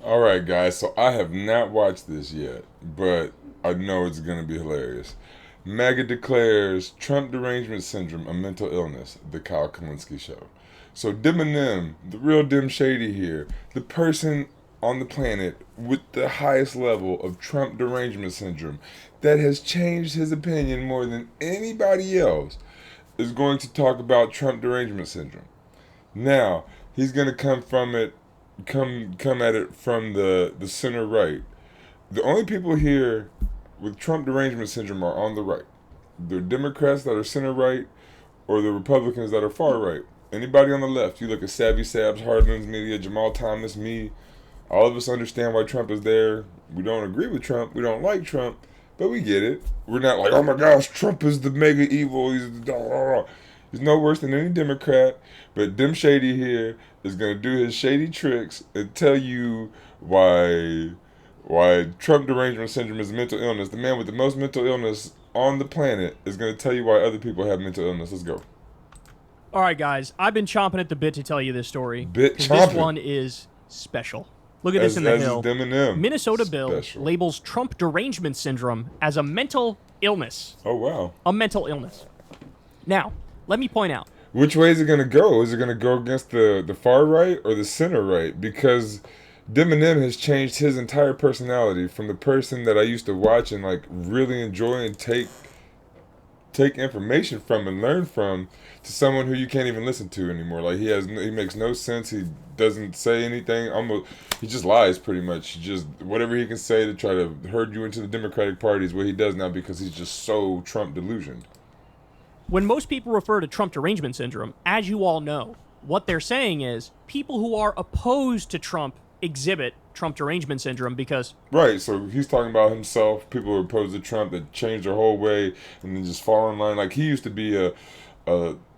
All right, guys. So I have not watched this yet, but I know it's gonna be hilarious. MAGA declares Trump Derangement Syndrome a mental illness. The Kyle Kalinske Show. So DEMINEM, the real Dem Shady here, the person on the planet with the highest level of Trump Derangement Syndrome that has changed his opinion more than anybody else, is going to talk about Trump Derangement Syndrome. Now, he's gonna come at it from the center right. The only people here with Trump derangement syndrome are on the right. The Democrats that are center right or the Republicans that are far right. Anybody on the left, you look at Savvy Sabs, Hardman's Media, Jamal Thomas, me, all of us understand why Trump is there. We don't agree with Trump. We don't like Trump, but we get it. We're not like, oh my gosh, Trump is the mega evil. He's no worse than any Democrat. But Dem Shady here is going to do his shady tricks and tell you why Trump derangement syndrome is a mental illness. The man with the most mental illness on the planet is going to tell you why other people have mental illness. Let's go. All right, guys. I've been chomping at the bit to tell you this story. Chomping. This one is special. Look at this in the Hill. Minnesota bill labels Trump derangement syndrome as a mental illness. Oh, wow. A mental illness. Now, let me point out. Which way is it going to go? Is it going to go against the far right or the center right? Because DEMINEM has changed his entire personality from the person that I used to watch and like really enjoy and take information from and learn from to someone who you can't even listen to anymore. Like he makes no sense. He doesn't say anything. He just lies pretty much. He just whatever he can say to try to herd you into the Democratic Party is what he does now because he's just so Trump delusioned. When most people refer to Trump derangement syndrome, as you all know, what they're saying is people who are opposed to Trump exhibit Trump derangement syndrome because... Right, so he's talking about himself, people who are opposed to Trump that change their whole way and then just fall in line. Like, he used to be a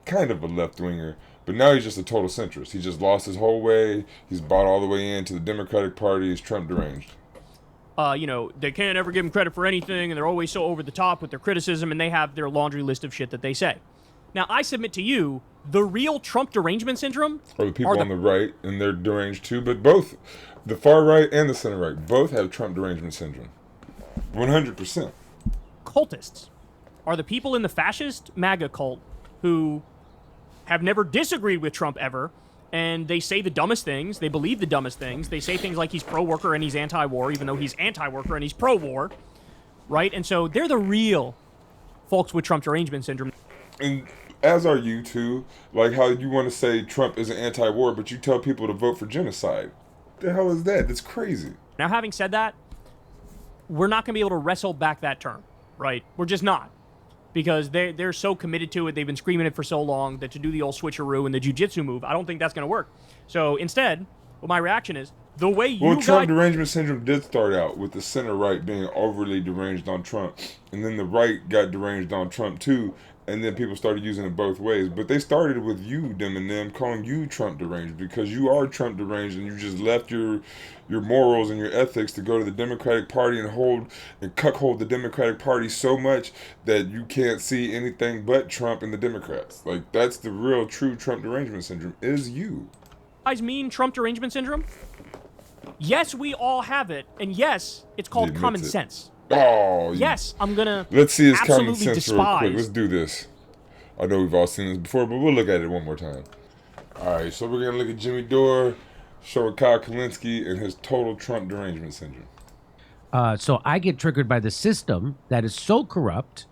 kind of a left-winger, but now he's just a total centrist. He just lost his whole way. He's bought all the way into the Democratic Party. He's Trump deranged. They can't ever give him credit for anything, and they're always so over the top with their criticism, and they have their laundry list of shit that they say. Now, I submit to you, the real Trump derangement syndrome... Or the people on the right, and they're deranged too, but both, the far right and the center right, both have Trump derangement syndrome. 100%. Cultists are the people in the fascist MAGA cult who have never disagreed with Trump ever, and they say the dumbest things, they believe the dumbest things, they say things like he's pro-worker and he's anti-war, even though he's anti-worker and he's pro-war, right? And so they're the real folks with Trump derangement syndrome. And as are you too, like how you want to say Trump is an anti-war, but you tell people to vote for genocide. The hell is that? That's crazy. Now, having said that, we're not going to be able to wrestle back that term, right? We're just not. Because they're so committed to it, they've been screaming it for so long, that to do the old switcheroo and the jujitsu move, I don't think that's going to work. So instead, what my reaction is, the way you Trump derangement syndrome did start out with the center right being overly deranged on Trump, and then the right got deranged on Trump too, and then people started using it both ways. But they started with you, DEMINEM, calling you Trump deranged because you are Trump deranged and you just left your morals and your ethics to go to the Democratic Party and cuckold the Democratic Party so much that you can't see anything but Trump and the Democrats. Like, that's the real true Trump derangement syndrome, is you. Guys mean Trump derangement syndrome? Yes, we all have it, and yes, it's called common sense. Oh, yes, I'm gonna. Let's see his common sense despise. real quick. Let's do this. I know we've all seen this before, but we'll look at it one more time. All right, so we're gonna look at Jimmy Dore showing Kyle Kalinske and his total Trump derangement syndrome. So I get triggered by the system that is so corrupt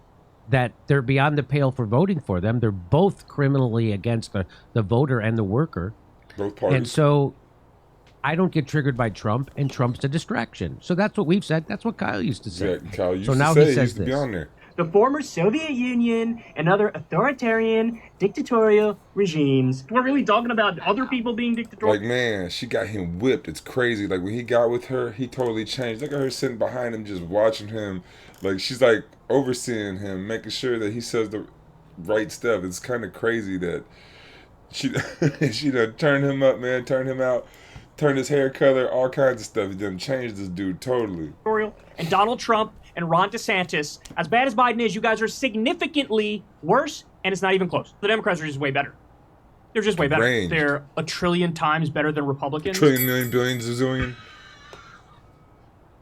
that they're beyond the pale for voting for them. They're both criminally against the voter and the worker. Both parties. And so I don't get triggered by Trump, and Trump's a distraction. So that's what we've said. That's what Kyle used to say. Yeah, Kyle used so to now say he says used to be on there. The former Soviet Union and other authoritarian, dictatorial regimes. We're really talking about other people being dictatorial. Like, man, she got him whipped. It's crazy. Like, when he got with her, he totally changed. Look at her sitting behind him, just watching him. Like, she's, like, overseeing him, making sure that he says the right stuff. It's kind of crazy that she done turned him up, man, turned him out, turned his hair color, all kinds of stuff. He done changed this dude totally. And Donald Trump and Ron DeSantis, as bad as Biden is, you guys are significantly worse, and it's not even close. The Democrats are just way better. They're just way better. Deranged. They're a trillion times better than Republicans. Trillion, million, billion, zillion.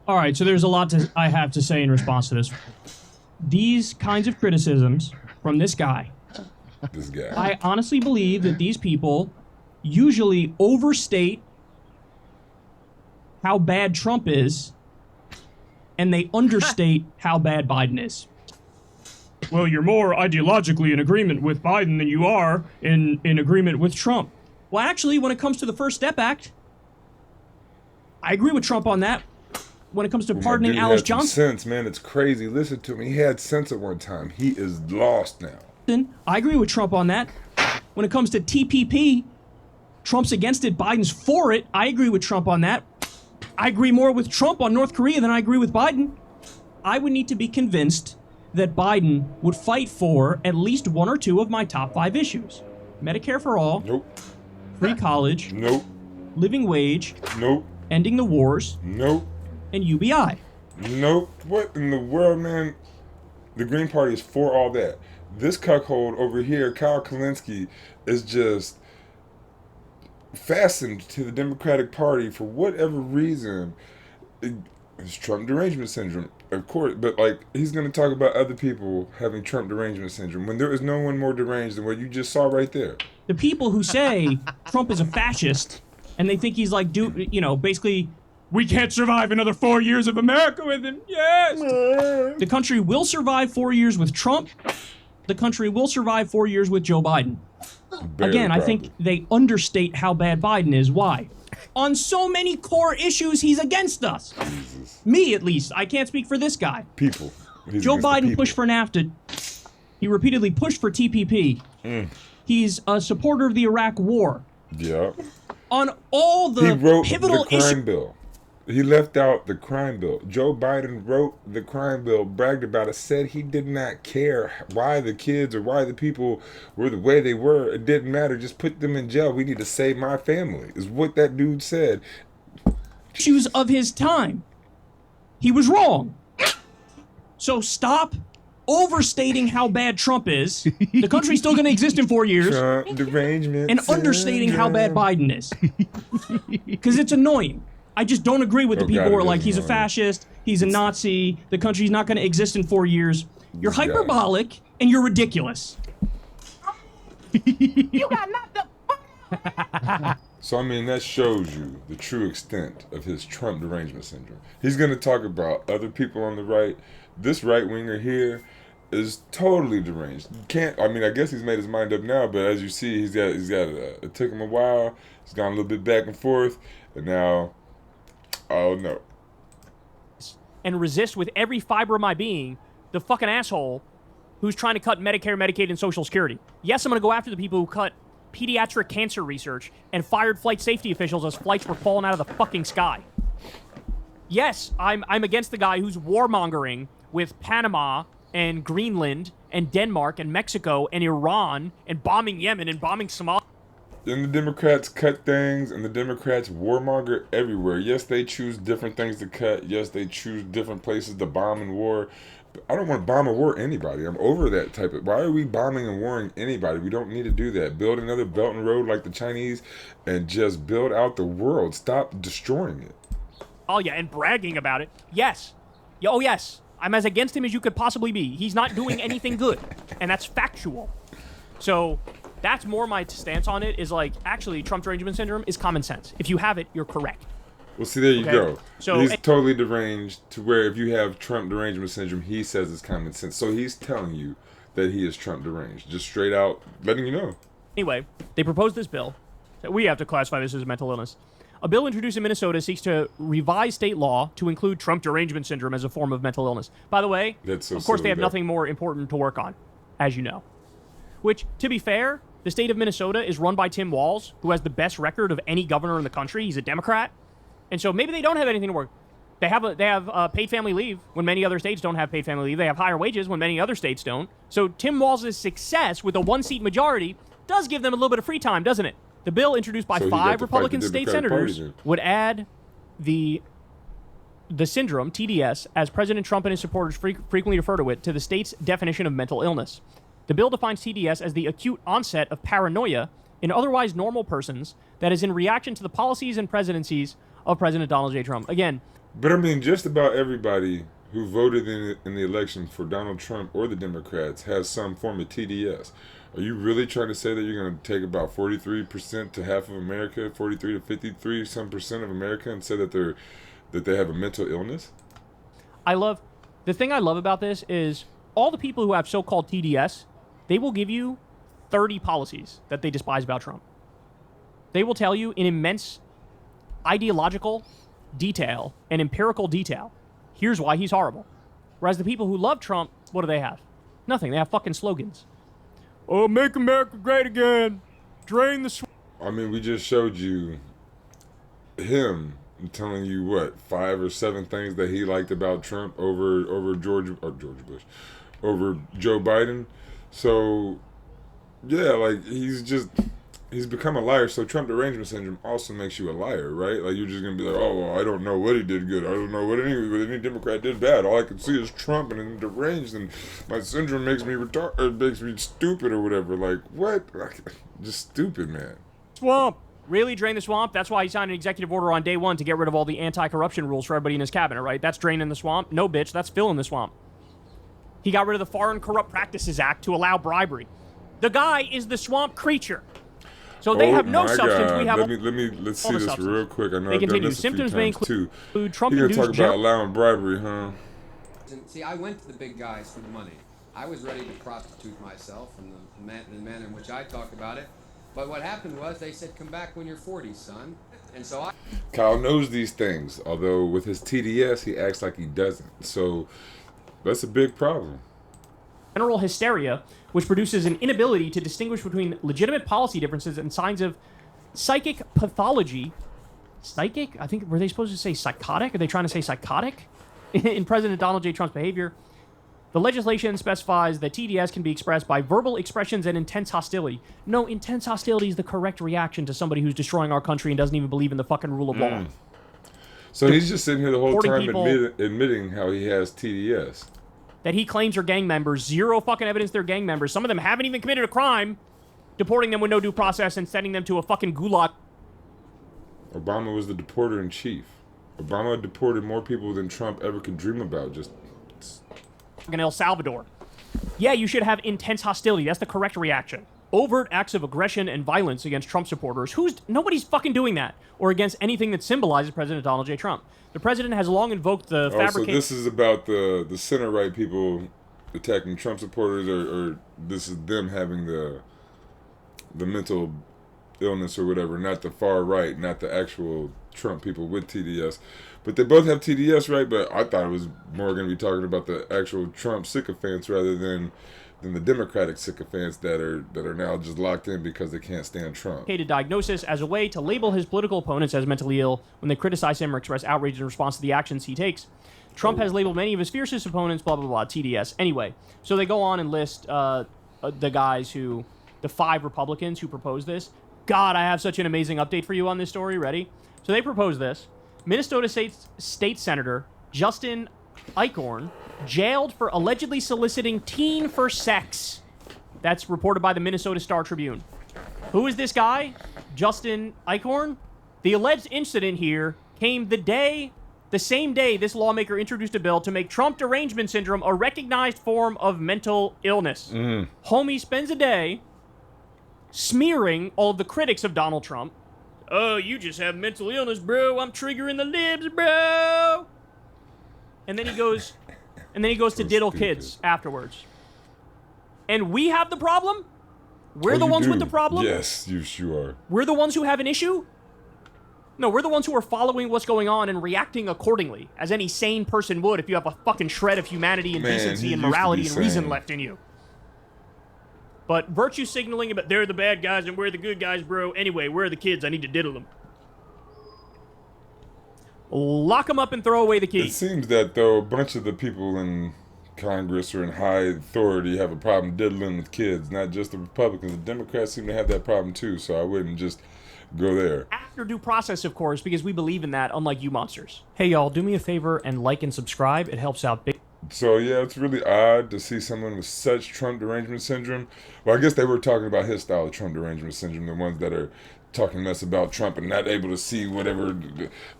All right, so there's a lot I have to say in response to this. These kinds of criticisms from this guy, This guy. I honestly believe that these people usually overstate how bad Trump is, and they understate how bad Biden is. Well, you're more ideologically in agreement with Biden than you are in agreement with Trump. Well, actually, when it comes to the First Step Act, I agree with Trump on that. When it comes to My pardoning dude Alice had some Johnson, sense, man. It's crazy. Listen to him. He had sense at one time. He is lost now. I agree with Trump on that. When it comes to TPP, Trump's against it, Biden's for it. I agree with Trump on that. I agree more with Trump on North Korea than I agree with Biden. I would need to be convinced that Biden would fight for at least one or two of my top 5 issues. Medicare for all, Nope. free college, Nope. living wage, Nope. ending the wars, Nope. and UBI. Nope. What in the world, man? The Green Party is for all that. This cuckold over here, Kyle Kalinske, is just fastened to the Democratic Party for whatever reason. It's Trump Derangement Syndrome, of course, but like he's going to talk about other people having Trump Derangement Syndrome when there is no one more deranged than what you just saw right there. The people who say Trump is a fascist and they think he's like, basically, we can't survive another 4 years of America with him. Yes! The country will survive 4 years with Trump. The country will survive 4 years with Joe Biden. Barely, Again, I think probably. they understate how bad Biden is. Why? On so many core issues, he's against us. Jesus. Me, at least. I can't speak for this guy. People. He's Joe against the Biden people. pushed for NAFTA. He repeatedly pushed for TPP. He's a supporter of the Iraq War. Yeah. On all He the wrote pivotal the crime issues. bill. He left out the crime bill. Joe Biden wrote the crime bill, bragged about it, said he did not care why the kids or why the people were the way they were. It didn't matter. Just put them in jail. We need to save my family, is what that dude said. Issues of his time. He was wrong. So stop overstating how bad Trump is. The country's still going to exist in 4 years. Trump derangement And understating how bad Biden is. Because it's annoying. I just don't agree with the Oh, people God, who are it like, is he's a annoying. fascist, he's a Nazi, the country's not going to exist in 4 years. You're This guy. hyperbolic and you're ridiculous. You got knocked the So, I mean, that shows you the true extent of his Trump derangement syndrome. He's going to talk about other people on the right. This right-winger here is totally deranged. Can't, I mean, I guess he's made his mind up now, but as you see, it took him a while. He's gone a little bit back and forth, and now, oh no. And resist with every fiber of my being the fucking asshole who's trying to cut Medicare, Medicaid, and Social Security. Yes, I'm going to go after the people who cut pediatric cancer research and fired flight safety officials as flights were falling out of the fucking sky. Yes, I'm against the guy who's warmongering with Panama and Greenland and Denmark and Mexico and Iran and bombing Yemen and bombing Somalia. And the Democrats cut things, and the Democrats warmonger everywhere. Yes, they choose different things to cut. Yes, they choose different places to bomb and war. But I don't want to bomb or war anybody. I'm over that type of... Why are we bombing and warring anybody? We don't need to do that. Build another Belt and Road like the Chinese and just build out the world. Stop destroying it. Oh, yeah, and bragging about it. Yes. Yeah, oh, yes. I'm as against him as you could possibly be. He's not doing anything good, and that's factual. So that's more my stance on it, is like, actually, Trump derangement syndrome is common sense. If you have it, you're correct. Well, see, there you Okay. go. So- he's totally deranged to where if you have Trump derangement syndrome, he says it's common sense. So he's telling you that he is Trump deranged. Just straight out letting you know. Anyway, they proposed this bill. We have to classify this as a mental illness. A bill introduced in Minnesota seeks to revise state law to include Trump derangement syndrome as a form of mental illness. By the way, That's so of course, they silly, have though. nothing more important to work on, as you know. Which, to be fair, the state of Minnesota is run by Tim Walz, who has the best record of any governor in the country. He's a Democrat. And so maybe they don't have anything to work. They have paid family leave when many other states don't have paid family leave. They have higher wages when many other states don't. So Tim Walz's success with a one-seat majority does give them a little bit of free time, doesn't it? The bill introduced by So he got 5 to fight Republican the state Democratic Party senators then. would add the syndrome, TDS, as President Trump and his supporters frequently refer to it, to the state's definition of mental illness. The bill defines TDS as the acute onset of paranoia in otherwise normal persons that is in reaction to the policies and presidencies of President Donald J. Trump. Again, But I mean, just about everybody who voted in the election for Donald Trump or the Democrats has some form of TDS. Are you really trying to say that you're going to take about 43% to half of America, 43 to 53 some percent of America, and say that they have a mental illness? The thing I love about this is all the people who have so-called TDS, they will give you 30 policies that they despise about Trump. They will tell you in immense ideological detail and empirical detail, here's why he's horrible. Whereas the people who love Trump, what do they have? Nothing. They have fucking slogans. Oh, make America great again. Drain the swamp. I mean, we just showed you him telling you what 5 or 7 things that he liked about Trump over George Bush, over Joe Biden. So yeah, like he's become a liar. So Trump Derangement Syndrome also makes you a liar, right? Like you're just gonna be like, oh, well, I don't know what he did good. I don't know what any Democrat did bad. All I can see is Trump, and I'm deranged, and my syndrome makes me makes me stupid or whatever. Like what? Like, just stupid, man. Swamp. Really drain the swamp? That's why he signed an executive order on day 1 to get rid of all the anti-corruption rules for everybody in his cabinet, right? That's draining the swamp? No, bitch, that's filling the swamp. He got rid of the Foreign Corrupt Practices Act to allow bribery. The guy is the swamp creature. So they have no substance. God. We have let's see this substance. Real quick. I know They I've done continue. this Symptoms a may few times too. include Trump You're gonna induced talk about allowing bribery, huh? See, I went to the big guys for the money. I was ready to prostitute myself in the manner in which I talked about it. But what happened was they said, come back when you're 40, son. And so Kyle knows these things, although with his TDS, he acts like he doesn't. So that's a big problem. general hysteria, which produces an inability to distinguish between legitimate policy differences and signs of psychic pathology. Psychic? I think, were they supposed to say psychotic? Are they trying to say psychotic? In President Donald J. Trump's behavior. The legislation specifies that TDS can be expressed by verbal expressions and intense hostility. No, intense hostility is the correct reaction to somebody who's destroying our country and doesn't even believe in the fucking rule of law. So he's just sitting here the whole time people- admitting how he has TDS. That he claims are gang members. Zero fucking evidence they're gang members. Some of them haven't even committed a crime. Deporting them with no due process and sending them to a fucking gulag. Obama was the deporter in chief. Obama deported more people than Trump ever could dream about. Just In El Salvador. Yeah, you should have intense hostility. That's the correct reaction. Overt acts of aggression and violence against Trump supporters. Nobody's fucking doing that. Or against anything that symbolizes President Donald J. Trump. The president has long invoked the so this is about the center-right people attacking Trump supporters, or this is them having the mental illness or whatever, not the far right, not the actual Trump people with TDS. But they both have TDS, right? But I thought it was more going to be talking about the actual Trump sycophants rather than the Democratic sycophants that are now just locked in because they can't stand Trump. Diagnosis as a way to label his political opponents as mentally ill when they criticize him or express outrage in response to the actions he takes. Trump has labeled many of his fiercest opponents, blah, blah, blah, TDS. Anyway, so they go on and list the the 5 Republicans who proposed this. God, I have such an amazing update for you on this story. Ready? So they proposed this. Minnesota State Senator Justin Eichorn jailed for allegedly soliciting teen for sex. That's reported by the Minnesota Star Tribune. Who is this guy? Justin Eichorn? The alleged incident here came the same day this lawmaker introduced a bill to make Trump Derangement Syndrome a recognized form of mental illness. Homie spends a day smearing all of the critics of Donald Trump. Oh, you just have mental illness, bro. I'm triggering the libs, bro. And then he goes to diddle kids afterwards. And we have the problem? We're the ones with the problem? Yes, you are. We're the ones who have an issue? No, we're the ones who are following what's going on and reacting accordingly, as any sane person would if you have a fucking shred of humanity and decency and morality and reason left in you. But virtue signaling about they're the bad guys and we're the good guys, bro. Anyway, where are the kids? I need to diddle them. Lock them up and throw away the key. It seems that, though, a bunch of the people in Congress or in high authority have a problem diddling with kids, not just the Republicans. The Democrats seem to have that problem, too, so I wouldn't just go there. After due process, of course, because we believe in that, unlike you monsters. Hey, y'all, do me a favor and like and subscribe. It helps out big. So, yeah, it's really odd to see someone with such Trump Derangement Syndrome. Well, I guess they were talking about his style of Trump Derangement Syndrome, the ones that are talking mess about Trump and not able to see whatever.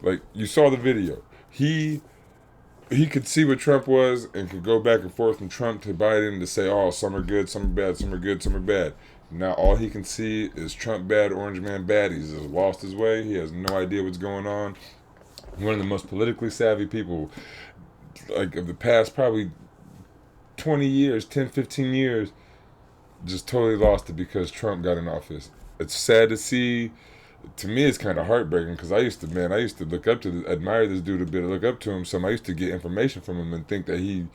Like, you saw the video. he could see what Trump was and could go back and forth from Trump to Biden to say, oh, some are good, some are bad, some are good, some are bad. Now all he can see is Trump bad, Orange Man bad. He's just lost his way. He has no idea what's going on. One of the most politically savvy people, like, of the past probably 20 years, 10, 15 years, just totally lost it because Trump got in office. It's sad to see. To me, it's kind of heartbreaking because I used to look up to, admire this dude a bit, look up to him. So I used to get information from him and think that he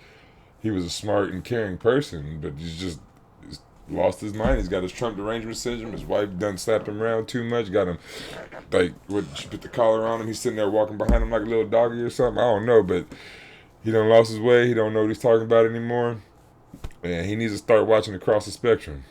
was a smart and caring person, but he's lost his mind. He's got his Trump derangement syndrome. His wife done slapped him around too much. Got him, like, she put the collar on him. He's sitting there walking behind him like a little doggy or something. I don't know, but he done lost his way. He don't know what he's talking about anymore. And he needs to start watching across the spectrum.